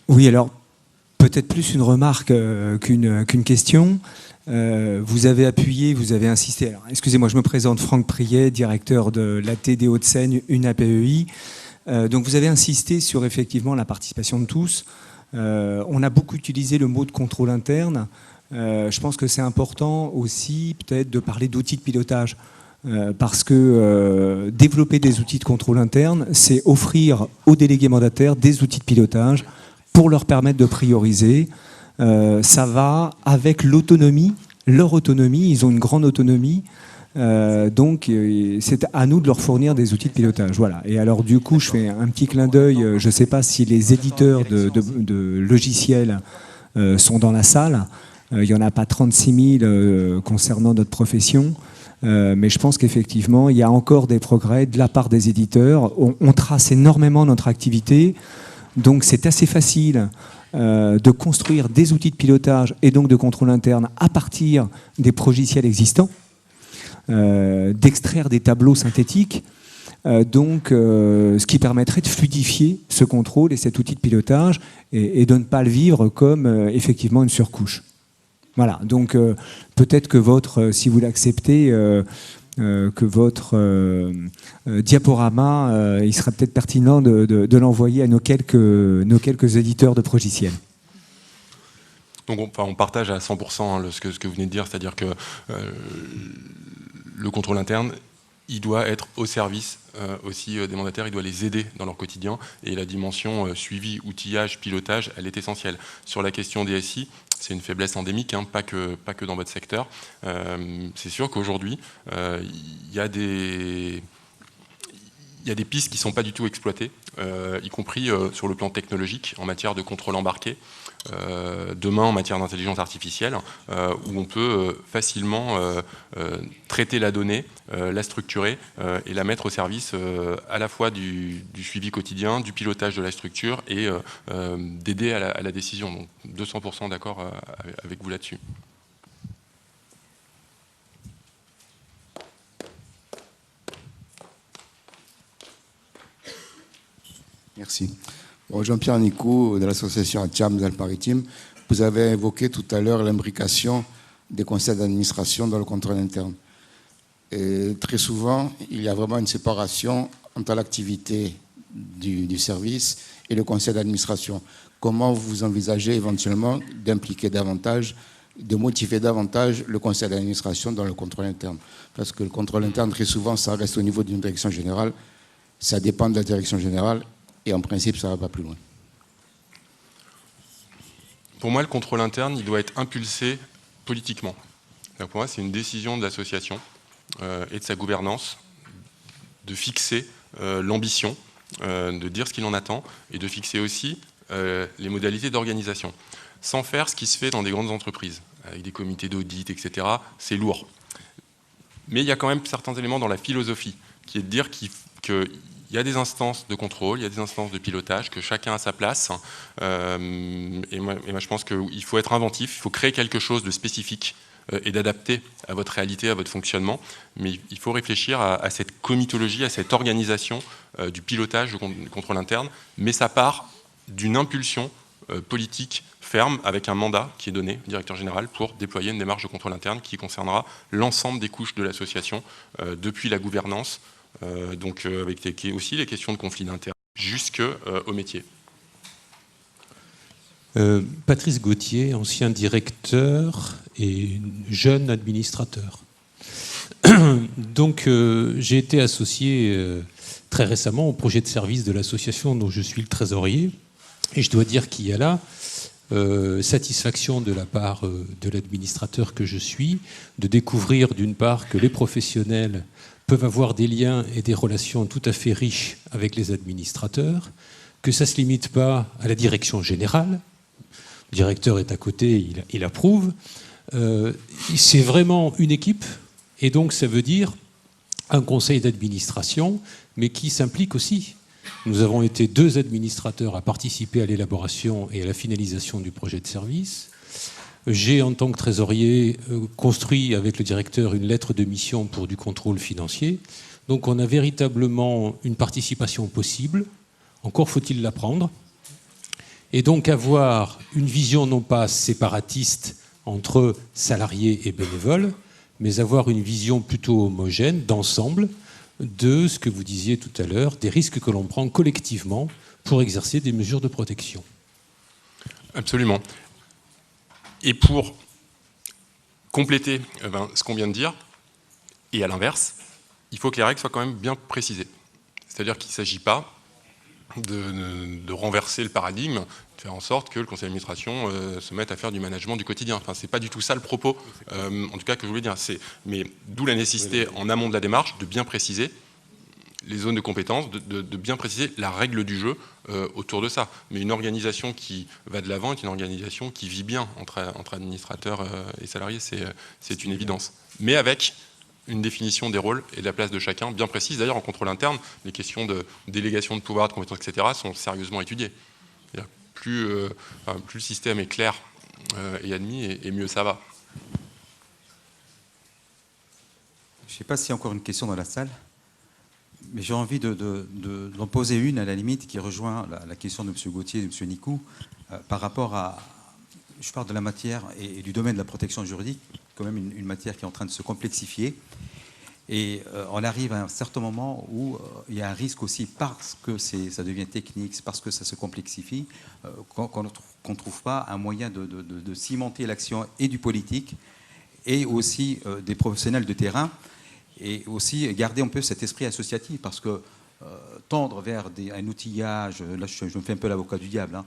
Oui, alors peut-être plus une remarque qu'une question. Vous avez appuyé, vous avez insisté. Alors, excusez-moi, je me présente, Franck Priet, directeur de l'AT des Hauts-de-Seine, une APEI. Donc vous avez insisté sur effectivement la participation de tous. On a beaucoup utilisé le mot de contrôle interne. Je pense que c'est important aussi peut-être de parler d'outils de pilotage. Parce que développer des outils de contrôle interne, c'est offrir aux délégués mandataires des outils de pilotage pour leur permettre de prioriser. Ça va avec l'autonomie, leur autonomie, ils ont une grande autonomie, donc c'est à nous de leur fournir des outils de pilotage. Voilà. Et alors du coup, je fais un petit clin d'œil, je ne sais pas si les éditeurs de logiciels sont dans la salle, il n'y en a pas 36 000 concernant notre profession. Mais je pense qu'effectivement, il y a encore des progrès de la part des éditeurs. On trace énormément notre activité, donc c'est assez facile de construire des outils de pilotage et donc de contrôle interne à partir des progiciels existants, d'extraire des tableaux synthétiques, ce qui permettrait de fluidifier ce contrôle et cet outil de pilotage et de ne pas le vivre comme effectivement une surcouche. Voilà, donc peut-être que si vous l'acceptez, que votre diaporama, il serait peut-être pertinent de l'envoyer à nos quelques éditeurs de progiciels. Donc on partage à 100% ce que vous venez de dire, c'est-à-dire que le contrôle interne, il doit être au service aussi des mandataires, il doit les aider dans leur quotidien, et la dimension suivi, outillage, pilotage, elle est essentielle. Sur la question des SI, c'est une faiblesse endémique, hein, pas que dans votre secteur. C'est sûr qu'aujourd'hui, il y a des pistes qui ne sont pas du tout exploitées, y compris sur le plan technologique, en matière de contrôle embarqué. Demain, en matière d'intelligence artificielle, où on peut facilement traiter la donnée, la structurer et la mettre au service à la fois du suivi quotidien, du pilotage de la structure et d'aider à la décision. Donc 200% d'accord avec vous là-dessus. Merci. Bon, Jean-Pierre Nicot, de l'association ATIAM des Alpes-Maritimes. Vous avez évoqué tout à l'heure l'imbrication des conseils d'administration dans le contrôle interne. Et très souvent, il y a vraiment une séparation entre l'activité du service et le conseil d'administration. Comment vous envisagez éventuellement d'impliquer davantage, de motiver davantage le conseil d'administration dans le contrôle interne? Parce que le contrôle interne, très souvent, ça reste au niveau d'une direction générale, ça dépend de la direction générale, et en principe, ça ne va pas plus loin. Pour moi, le contrôle interne, il doit être impulsé politiquement. Donc pour moi, c'est une décision de l'association et de sa gouvernance de fixer l'ambition, de dire ce qu'il en attend, et de fixer aussi les modalités d'organisation. Sans faire ce qui se fait dans des grandes entreprises, avec des comités d'audit, etc. C'est lourd. Mais il y a quand même certains éléments dans la philosophie, qui est de dire qu'il y a des instances de contrôle, il y a des instances de pilotage, que chacun a sa place. Et moi, je pense qu'il faut être inventif, il faut créer quelque chose de spécifique et d'adapter à votre réalité, à votre fonctionnement. Mais il faut réfléchir à cette comitologie, à cette organisation du pilotage du contrôle interne. Mais ça part d'une impulsion politique ferme, avec un mandat qui est donné au directeur général pour déployer une démarche de contrôle interne qui concernera l'ensemble des couches de l'association, depuis la gouvernance, avec aussi les questions de conflit d'intérêts, jusqu'au métier. Patrice Gauthier, ancien directeur et jeune administrateur. Donc j'ai été associé très récemment au projet de service de l'association dont je suis le trésorier, et je dois dire qu'il y a là satisfaction de la part de l'administrateur que je suis, de découvrir d'une part que les professionnels peuvent avoir des liens et des relations tout à fait riches avec les administrateurs, que ça ne se limite pas à la direction générale. Le directeur est à côté, il approuve. C'est vraiment une équipe, et donc ça veut dire un conseil d'administration, mais qui s'implique aussi. Nous avons été 2 administrateurs à participer à l'élaboration et à la finalisation du projet de service. J'ai, en tant que trésorier, construit avec le directeur une lettre de mission pour du contrôle financier. Donc on a véritablement une participation possible. Encore faut-il l'apprendre. Et donc avoir une vision non pas séparatiste entre salariés et bénévoles, mais avoir une vision plutôt homogène, d'ensemble, de ce que vous disiez tout à l'heure, des risques que l'on prend collectivement pour exercer des mesures de protection. Absolument. Et pour compléter ce qu'on vient de dire, et à l'inverse, il faut que les règles soient quand même bien précisées. C'est-à-dire qu'il ne s'agit pas de renverser le paradigme, de faire en sorte que le conseil d'administration se mette à faire du management du quotidien. Enfin, c'est pas du tout ça le propos, en tout cas, que je voulais dire. Mais d'où la nécessité, en amont de la démarche, de bien préciser les zones de compétences, de bien préciser la règle du jeu autour de ça. Mais une organisation qui va de l'avant est une organisation qui vit bien entre administrateurs et salariés, c'est une évidence. Mais avec une définition des rôles et de la place de chacun bien précise. D'ailleurs, en contrôle interne, les questions de délégation de pouvoir, de compétences, etc. sont sérieusement étudiées. Plus le système est clair et admis, et mieux ça va. Je ne sais pas s'il y a encore une question dans la salle, mais j'ai envie d'en poser une, à la limite, qui rejoint la question de M. Gauthier et de M. Nicou, par rapport à... Je parle de la matière et du domaine de la protection juridique, quand même une matière qui est en train de se complexifier. Et on arrive à un certain moment où il y a un risque aussi, parce que ça devient technique, parce que ça se complexifie, qu'on ne trouve pas un moyen de cimenter l'action et du politique et aussi des professionnels de terrain, et aussi garder un peu cet esprit associatif, parce que tendre vers un outillage, là je me fais un peu l'avocat du diable,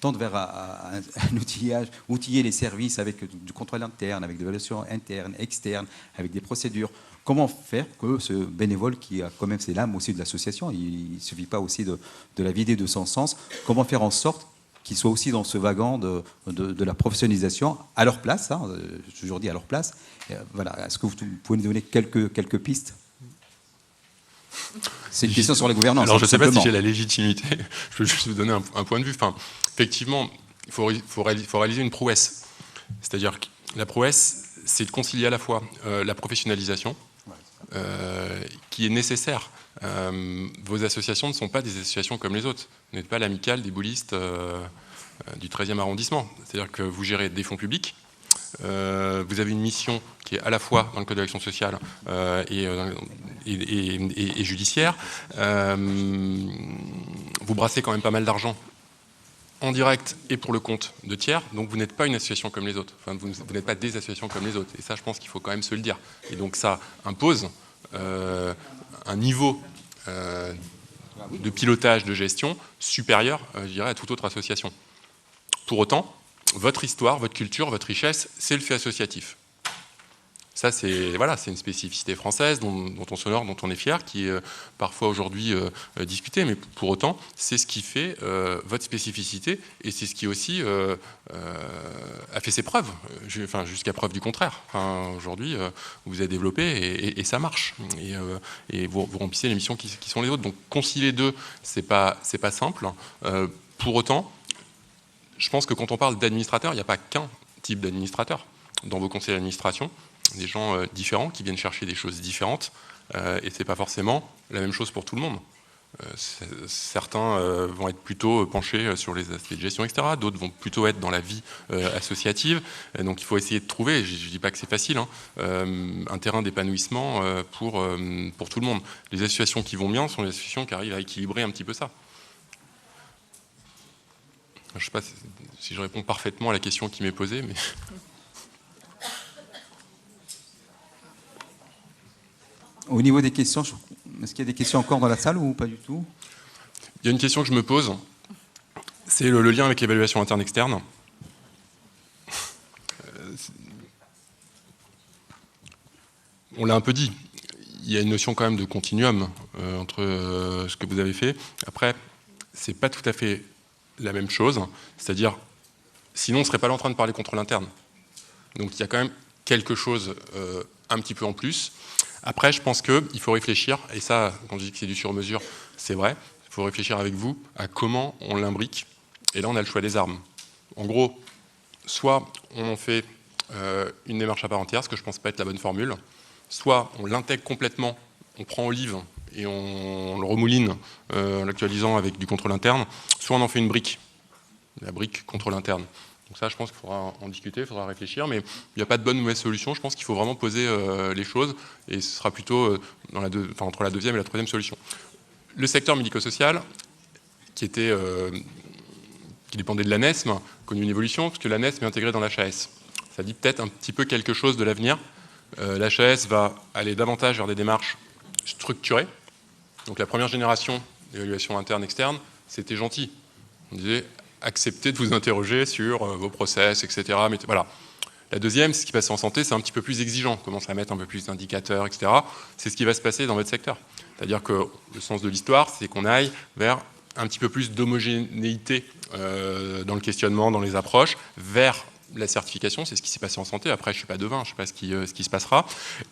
tendre vers un outillage, outiller les services avec du contrôle interne, avec de l'évaluation interne, externe, avec des procédures. Comment faire que ce bénévole, qui a quand même c'est l'âme aussi de l'association, il ne suffit pas aussi de la vider de son sens, comment faire en sorte qu'ils soient aussi dans ce wagon de la professionnalisation à leur place, j'ai toujours dit à leur place. Voilà. Est-ce que vous pouvez nous donner quelques pistes ? C'est une question sur la gouvernance. Alors je ne sais pas si j'ai la légitimité, je peux juste vous donner un point de vue. Enfin, effectivement, il faut réaliser une prouesse. C'est-à-dire que la prouesse, c'est de concilier à la fois la professionnalisation, qui est nécessaire. Vos associations ne sont pas des associations comme les autres. Vous n'êtes pas l'amicale des boulistes du 13e arrondissement. C'est-à-dire que vous gérez des fonds publics, vous avez une mission qui est à la fois dans le code de l'action sociale et judiciaire. Vous brassez quand même pas mal d'argent en direct et pour le compte de tiers, donc vous n'êtes pas une association comme les autres. Enfin, vous n'êtes pas des associations comme les autres. Et ça, je pense qu'il faut quand même se le dire. Et donc ça impose un niveau de pilotage, de gestion supérieur, je dirais, à toute autre association. Pour autant, votre histoire, votre culture, votre richesse, c'est le fait associatif. Ça, c'est une spécificité française dont on s'honore, dont on est fier, qui est parfois aujourd'hui discutée, mais pour autant, c'est ce qui fait votre spécificité, et c'est ce qui aussi a fait ses preuves, jusqu'à preuve du contraire. Aujourd'hui, vous avez développé et ça marche, et vous remplissez les missions qui sont les autres. Donc concilier deux, c'est pas simple. Pour autant, je pense que quand on parle d'administrateur, il n'y a pas qu'un type d'administrateur dans vos conseils d'administration. Des gens différents qui viennent chercher des choses différentes, et c'est pas forcément la même chose pour tout le monde. Certains vont être plutôt penchés sur les aspects de gestion, etc. D'autres vont plutôt être dans la vie associative. Donc il faut essayer de trouver, je ne dis pas que c'est facile, un terrain d'épanouissement pour tout le monde. Les associations qui vont bien sont les associations qui arrivent à équilibrer un petit peu ça. Je ne sais pas si je réponds parfaitement à la question qui m'est posée, mais... Au niveau des questions, est-ce qu'il y a des questions encore dans la salle ou pas du tout ? Il y a une question que je me pose, c'est le lien avec l'évaluation interne-externe. On l'a un peu dit, il y a une notion quand même de continuum entre ce que vous avez fait. Après, c'est pas tout à fait la même chose, c'est-à-dire, sinon on ne serait pas là en train de parler contrôle interne. Donc il y a quand même quelque chose un petit peu en plus. Après, je pense qu'il faut réfléchir, et ça, quand je dis que c'est du sur-mesure, c'est vrai, il faut réfléchir avec vous à comment on l'imbrique. Et là, on a le choix des armes. En gros, soit on en fait une démarche à part entière, ce que je ne pense pas être la bonne formule, soit on l'intègre complètement, on prend au livre et on le remouline en l'actualisant avec du contrôle interne, soit on en fait une brique. la brique contrôle interne. Donc ça, je pense qu'il faudra en discuter, il faudra réfléchir, mais il n'y a pas de bonne ou mauvaise solution. Je pense qu'il faut vraiment poser les choses, et ce sera plutôt entre la deuxième et la troisième solution. Le secteur médico-social, qui dépendait de l'ANESM, a connu une évolution, parce que l'ANESM est intégrée dans l'HAS. Ça dit peut-être un petit peu quelque chose de l'avenir. L'HAS va aller davantage vers des démarches structurées. Donc la première génération d'évaluation interne-externe, c'était gentil. On disait, acceptez de vous interroger sur vos process, etc. Mais voilà. La deuxième, ce qui passe en santé, c'est un petit peu plus exigeant. On commence à mettre un peu plus d'indicateurs, etc. C'est ce qui va se passer dans votre secteur. C'est-à-dire que le sens de l'histoire, c'est qu'on aille vers un petit peu plus d'homogénéité dans le questionnement, dans les approches, vers la certification. C'est ce qui s'est passé en santé. Après, je ne suis pas devin, je ne sais pas ce qui se passera.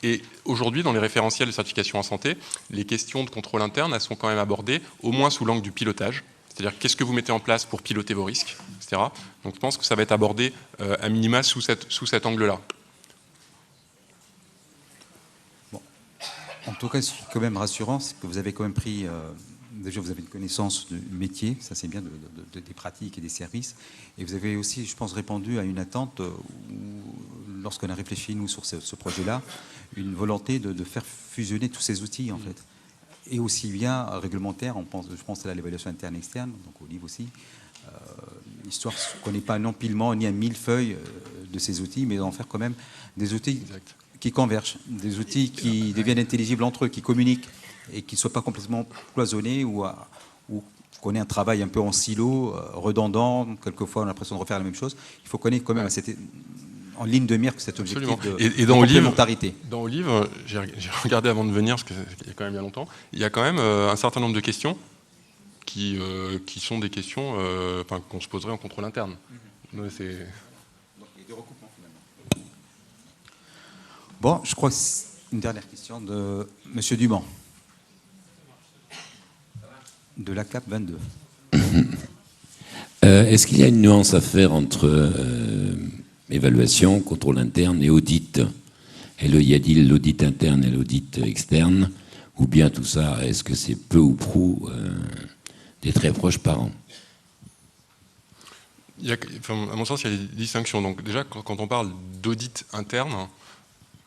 Et aujourd'hui, dans les référentiels de certification en santé, les questions de contrôle interne, elles sont quand même abordées au moins sous l'angle du pilotage. C'est-à-dire qu'est-ce que vous mettez en place pour piloter vos risques, etc. Donc je pense que ça va être abordé à minima sous cet angle-là. Bon. En tout cas, ce qui est quand même rassurant, c'est que vous avez quand même pris... déjà, vous avez une connaissance du métier, ça c'est bien, des pratiques et des services. Et vous avez aussi, je pense, répondu à une attente, lorsqu'on a réfléchi, nous, sur ce projet-là, une volonté de faire fusionner tous ces outils, en fait. Et aussi bien réglementaire, je pense à l'évaluation interne et externe, donc au livre aussi, histoire qu'on n'ait pas un empilement ni un millefeuille de ces outils, mais d'en faire quand même des outils qui convergent, des outils qui deviennent intelligibles entre eux, qui communiquent, et qui ne soient pas complètement cloisonnés ou qu'on ait un travail un peu en silo, redondant, quelquefois on a l'impression de refaire la même chose. Il faut qu'on ait quand même en ligne de mire que cet objectif de complémentarité. Dans Olive, j'ai regardé avant de venir, parce qu'il y a quand même bien longtemps, il y a quand même un certain nombre de questions qui sont des questions qu'on se poserait en contrôle interne. Donc, il y a des recoupements finalement. Bon, je crois que c'est une dernière question de M. Dumont, de la CAP 22. Est-ce qu'il y a une nuance à faire entre évaluation, contrôle interne et audit? Et il y a dit l'audit interne et l'audit externe, ou bien tout ça, est-ce que c'est peu ou prou des très proches parents? À mon sens, il y a des distinctions. Donc déjà, quand on parle d'audit interne,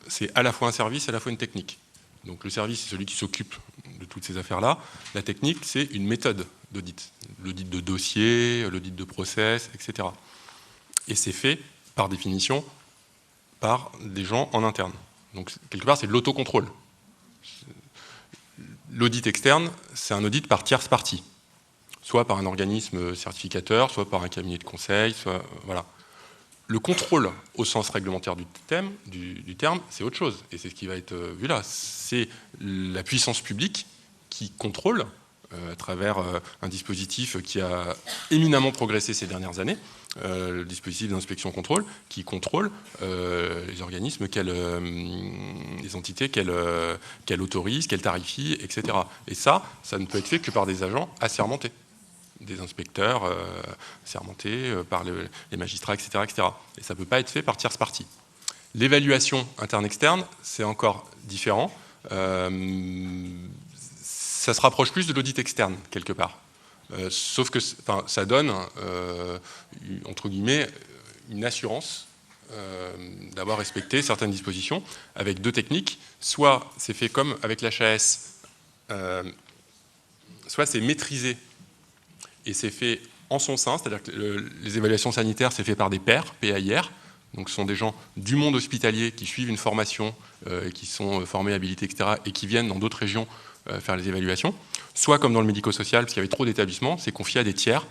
c'est à la fois un service et à la fois une technique. Donc le service, c'est celui qui s'occupe de toutes ces affaires-là. La technique, c'est une méthode d'audit. L'audit de dossier, l'audit de process, etc. Et c'est fait, par définition, par des gens en interne. Donc quelque part, c'est de l'autocontrôle. L'audit externe, c'est un audit par tierce partie. Soit par un organisme certificateur, soit par un cabinet de conseil, soit... Voilà. Le contrôle, au sens réglementaire du terme, c'est autre chose. Et c'est ce qui va être vu là. C'est la puissance publique qui contrôle, à travers un dispositif qui a éminemment progressé ces dernières années, le dispositif d'inspection-contrôle, qui contrôle les organismes, les entités qu'elle autorise, qu'elle tarifie, etc. Et ça ne peut être fait que par des agents assermentés, des inspecteurs assermentés par les magistrats, etc., etc. Et ça ne peut pas être fait par tierce partie. L'évaluation interne-externe, c'est encore différent. Ça se rapproche plus de l'audit externe, quelque part. Sauf que ça donne, entre guillemets, une assurance d'avoir respecté certaines dispositions avec deux techniques. Soit c'est fait comme avec l'HAS, soit c'est maîtrisé et c'est fait en son sein, c'est-à-dire que les évaluations sanitaires, c'est fait par des pairs, PAIR, donc ce sont des gens du monde hospitalier qui suivent une formation, qui sont formés, habilités, etc., et qui viennent dans d'autres régions faire les évaluations, soit comme dans le médico-social, parce qu'il y avait trop d'établissements, c'est confié à des tiers,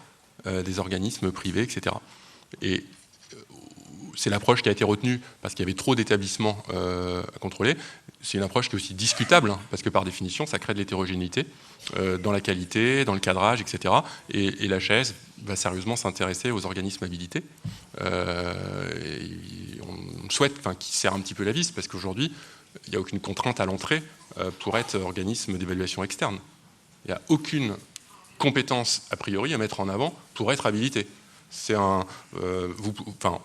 des organismes privés, etc. Et c'est l'approche qui a été retenue parce qu'il y avait trop d'établissements à contrôler. C'est une approche qui est aussi discutable, hein, parce que par définition, ça crée de l'hétérogénéité dans la qualité, dans le cadrage, etc. Et l'HAS va sérieusement s'intéresser aux organismes habilités. Et on souhaite qu'ils serrent un petit peu la vis, parce qu'aujourd'hui, il n'y a aucune contrainte à l'entrée pour être organisme d'évaluation externe. Il n'y a aucune compétence a priori à mettre en avant pour être habilité. On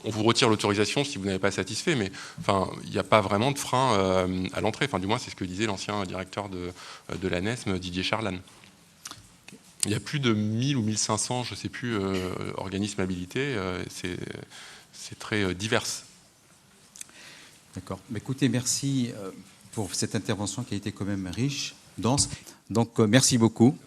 vous retire l'autorisation si vous n'avez pas satisfait, mais il n'y a pas vraiment de frein à l'entrée. Du moins, c'est ce que disait l'ancien directeur de l'ANESM, Didier Charlan. Il y a plus de 1000 ou 1500, je ne sais plus, organismes habilités. C'est très divers. D'accord. Écoutez, merci pour cette intervention qui a été quand même riche, dense. Donc, merci beaucoup.